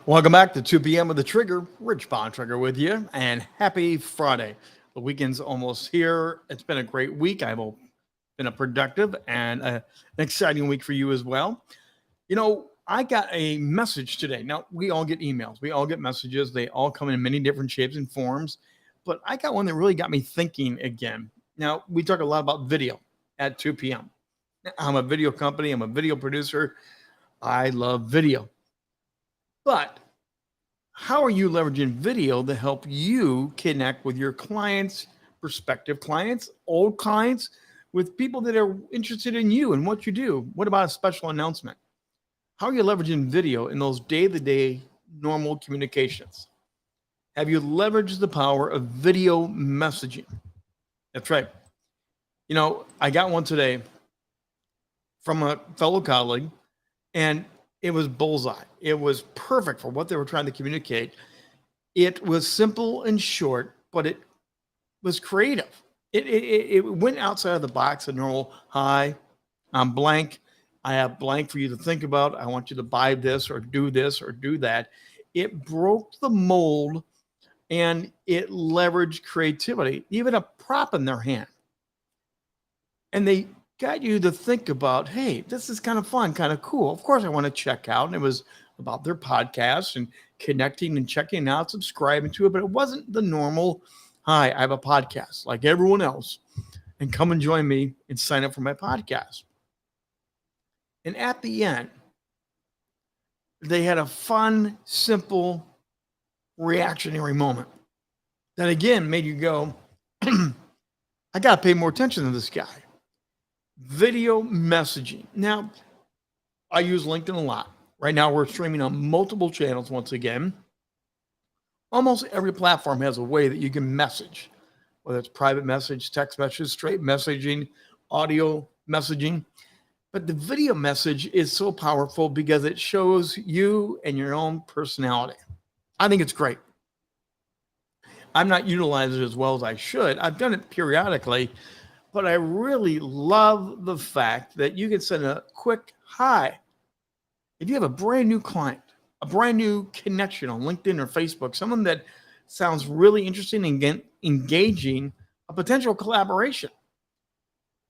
Welcome back to 2 p.m. with the Trigger. Rich Bontrager with you, and happy Friday. The weekend's almost here. It's been a great week. I hope been a productive and an exciting week for you as well. I got a message today. Now, we all get emails, we all get messages. They all come in many different shapes and forms. But I got one that really got me thinking again. Now, we talk a lot about video at 2 p.m. I'm a video company, I'm a video producer. I love video. But how are you leveraging video to help you connect with your clients, prospective clients, old clients, with people that are interested in you and what you do? What about a special announcement? How are you leveraging video in those day to day normal communications? Have you leveraged the power of video messaging? That's right. I got one today from a fellow colleague, and it was bullseye. It was perfect for what they were trying to communicate. It was simple and short, but it was creative. It went outside of the box of normal. Hi, I'm blank. I have blank for you to think about. I want you to buy this or do that. It broke the mold and it leveraged creativity, even a prop in their hand. And they got you to think about, hey, this is kind of fun, kind of cool. Of course, I want to check out. And it was about their podcast and connecting and checking out, subscribing to it. But it wasn't the normal, hi, I have a podcast like everyone else, and come and join me and sign up for my podcast. And at the end, they had a fun, simple, reactionary moment that again made you go, I got to pay more attention to this guy. Video messaging. Now, I use LinkedIn a lot. Right now, we're streaming on multiple channels once again. Almost every platform has a way that you can message, whether it's private message, text message, straight messaging, audio messaging. But the video message is so powerful because it shows you and your own personality. I think it's great. I'm not utilizing it as well as I should. I've done it periodically, but I really love the fact that you can send a quick hi. If you have a brand new client, a brand new connection on LinkedIn or Facebook, someone that sounds really interesting and engaging, a potential collaboration,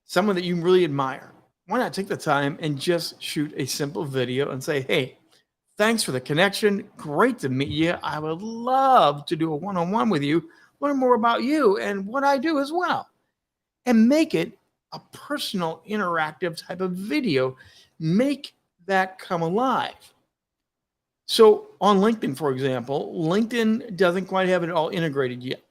someone that you really admire, why not take the time and just shoot a simple video and say, hey, thanks for the connection. Great to meet you. I would love to do a one-on-one with you, learn more about you and what I do as well. And make it a personal, interactive type of video. Make that come alive. So on LinkedIn, for example, LinkedIn doesn't quite have it all integrated yet,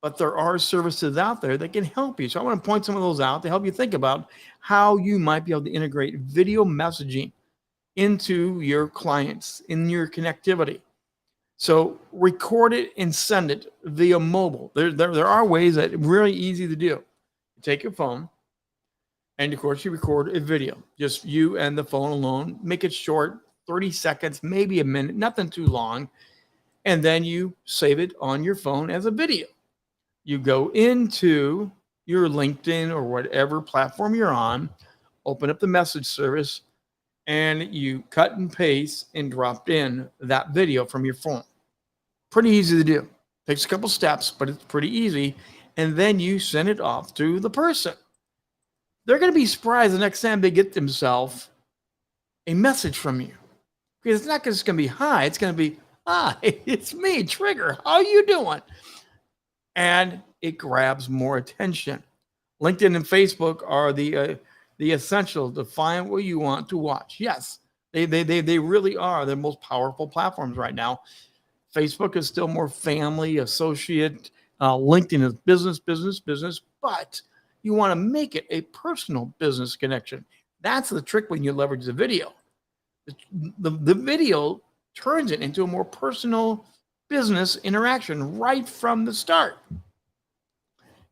but there are services out there that can help you. So I want to point some of those out to help you think about how you might be able to integrate video messaging into your clients, in your connectivity. So record it and send it via mobile. There are ways that are really easy to do. You take your phone, and of course you record a video, just you and the phone alone. Make it short, 30 seconds, maybe a minute, nothing too long. And then you save it on your phone as a video. You go into your LinkedIn or whatever platform you're on, open up the message service, and you cut and paste and drop in that video from your phone. Pretty easy to do. Takes a couple steps, but it's pretty easy. And then you send it off to the person. They're going to be surprised the next time they get themselves a message from you. Because it's not just going to be hi, it's going to be, hi, it's me, Trigger. How you doing? And it grabs more attention. LinkedIn and Facebook are the essentials to find what you want to watch. Yes, they really are the most powerful platforms right now. Facebook is still more family, associate. LinkedIn is business, but you want to make it a personal business connection. That's the trick when you leverage the video. The video turns it into a more personal business interaction right from the start.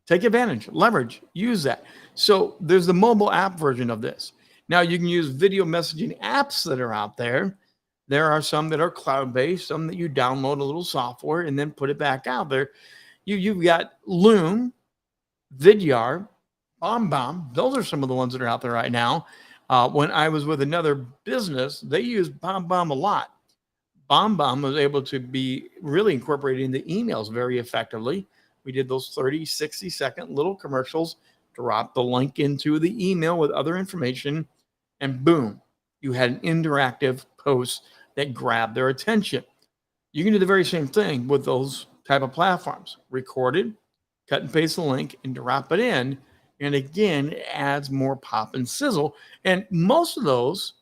Take advantage, leverage, use that. So there's the mobile app version of this. Now you can use video messaging apps that are out there. There are some that are cloud-based, some that you download a little software and then put it back out there. You've got Loom, Vidyard, BombBomb. Those are some of the ones that are out there right now. When I was with another business, they use BombBomb a lot. BombBomb was able to be really incorporated into emails very effectively. We did those 30, 60-second little commercials, drop the link into the email with other information, and boom, you had an interactive post that grabbed their attention. You can do the very same thing with those type of platforms. Record it, cut and paste the link, and drop it in. And again, it adds more pop and sizzle. And most of those,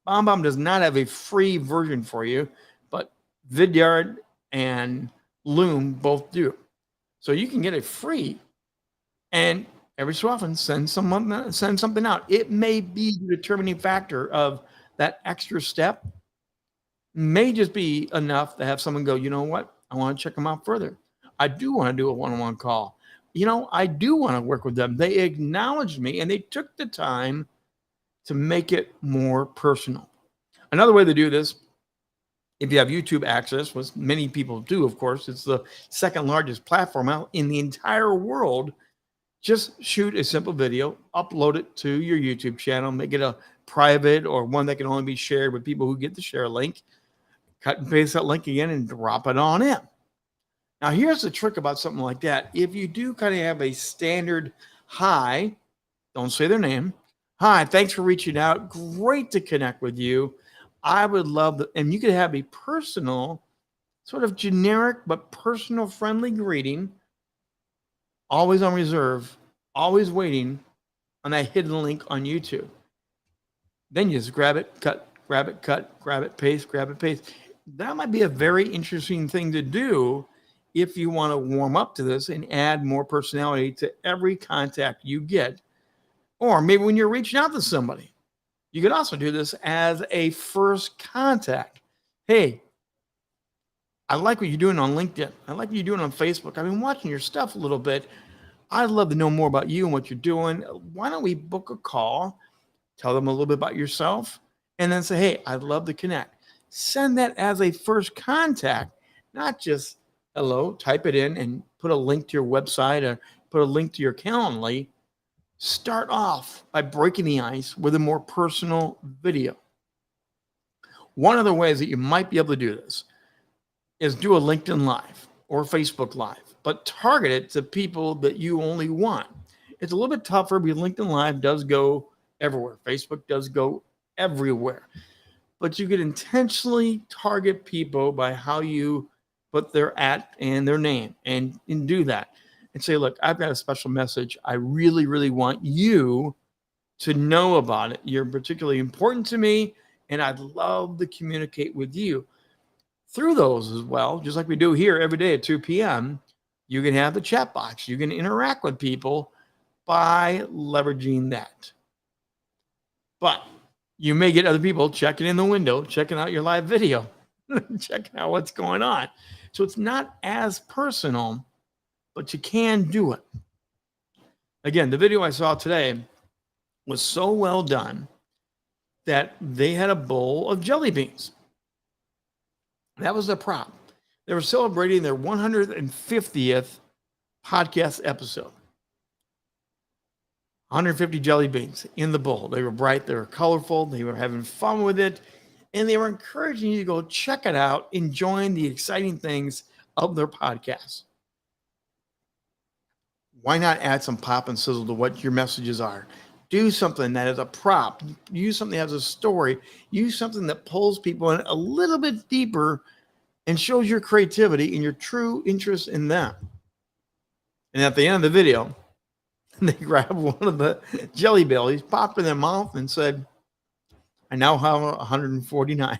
BombBomb does not have a free version for you, but Vidyard and Loom both do. So you can get it free, and every so often send something out. It may be the determining factor of that extra step. May just be enough to have someone go, you know what? I want to check them out further. I do want to do a one-on-one call. I do want to work with them. They acknowledged me and they took the time to make it more personal. Another way to do this, if you have YouTube access, which many people do, of course, it's the second largest platform out in the entire world. Just shoot a simple video, upload it to your YouTube channel, make it a private or one that can only be shared with people who get the share link. Cut and paste that link again and drop it on in. Now, here's the trick about something like that. If you do kind of have a standard hi, don't say their name. Hi, thanks for reaching out. Great to connect with you. I would love that. And you could have a personal, sort of generic but personal friendly greeting, always on reserve, always waiting on that hidden link on YouTube. Then you just grab it, cut, grab it, cut, grab it, paste, grab it, paste. That might be a very interesting thing to do if you want to warm up to this and add more personality to every contact you get. Or maybe when you're reaching out to somebody, you could also do this as a first contact. Hey, I like what you're doing on LinkedIn. I like what you're doing on Facebook. I've been watching your stuff a little bit. I'd love to know more about you and what you're doing. Why don't we book a call, tell them a little bit about yourself, and then say, hey, I'd love to connect. Send that as a first contact, not just hello, type it in and put a link to your website or put a link to your Calendly. Start off by breaking the ice with a more personal video. One of the ways that you might be able to do this is do a LinkedIn Live or Facebook Live, but target it to people that you only want. It's a little bit tougher because LinkedIn Live does go everywhere. Facebook does go everywhere. But you could intentionally target people by how you put their at and their name and do that. And say, look, I've got a special message. I really, really want you to know about it. You're particularly important to me, and I'd love to communicate with you. Through those as well, just like we do here every day at 2 p.m., you can have the chat box. You can interact with people by leveraging that. But you may get other people checking in the window, checking out your live video, checking out what's going on. So it's not as personal, but you can do it. Again, the video I saw today was so well done that they had a bowl of jelly beans. That was the prop. They were celebrating their 150th podcast episode. 150 jelly beans in the bowl. They were bright, they were colorful, they were having fun with it, and they were encouraging you to go check it out, enjoying the exciting things of their podcast. Why not add some pop and sizzle to what your messages are? Do something that is a prop. Use something that has a story. Use something that pulls people in a little bit deeper and shows your creativity and your true interest in them. And at the end of the video, they grabbed one of the jelly bellies, popped in their mouth, and said, I now have 149.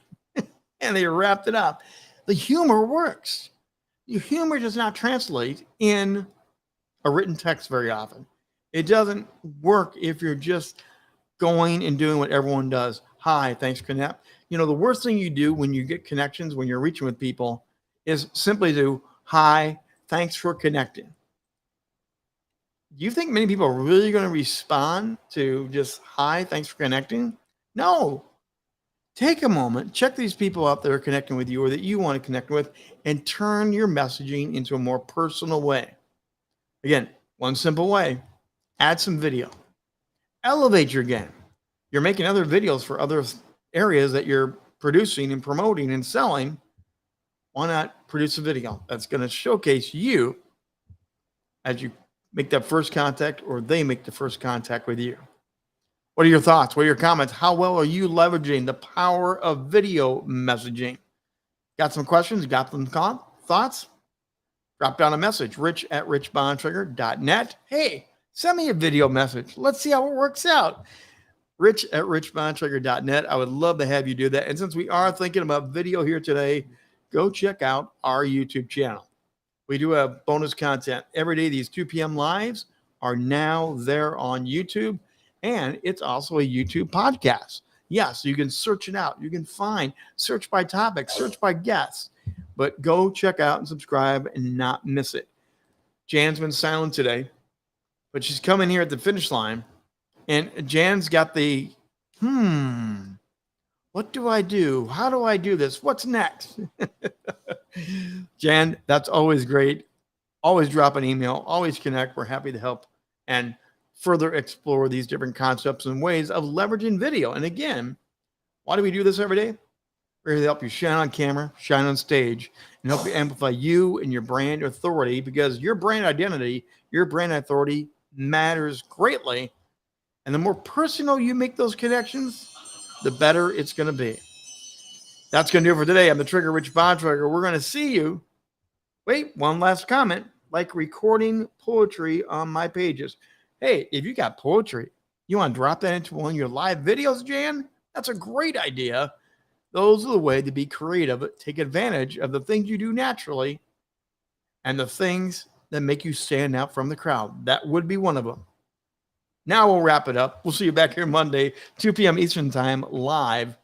And they wrapped it up. The humor works. Your humor does not translate in a written text very often. It doesn't work if you're just going and doing what everyone does. Hi, thanks for connect. The worst thing you do when you get connections, when you're reaching with people, is simply do, hi, thanks for connecting. Do you think many people are really going to respond to just, hi, thanks for connecting? No. Take a moment, check these people out that are connecting with you or that you want to connect with, and turn your messaging into a more personal way. Again, one simple way, add some video. Elevate your game. You're making other videos for other areas that you're producing and promoting and selling. why not produce a video that's going to showcase you as you make that first contact or they make the first contact with you? What are your thoughts? What are your comments? How well are you leveraging the power of video messaging? Got some questions? Got some thoughts? Drop down a message, rich@richbontrager.net. Hey, send me a video message. Let's see how it works out. rich@richbontrager.net. I would love to have you do that. And since we are thinking about video here today, go check out our YouTube channel. We do have bonus content every day. These 2 p.m. lives are now there on YouTube, and it's also a YouTube podcast. Yes, you can search it out. You can search by topic, search by guests, but go check out and subscribe and not miss it. Jan's been silent today, but she's coming here at the finish line, and Jan's got the, what do I do? How do I do this? What's next? Jan, that's always great. Always drop an email, always connect. We're happy to help and further explore these different concepts and ways of leveraging video. And again, why do we do this every day? We're here to help you shine on camera, shine on stage, and help you amplify you and your brand authority, because your brand identity, your brand authority matters greatly. And the more personal you make those connections, the better it's going to be. That's going to do it for today. I'm the Trigger, Rich Bontrager. We're going to see you. Wait, one last comment. Like recording poetry on my pages. Hey, if you got poetry, you want to drop that into one of your live videos, Jan? That's a great idea. Those are the way to be creative. Take advantage of the things you do naturally and the things that make you stand out from the crowd. That would be one of them. Now we'll wrap it up. We'll see you back here Monday, 2 p.m. Eastern Time, live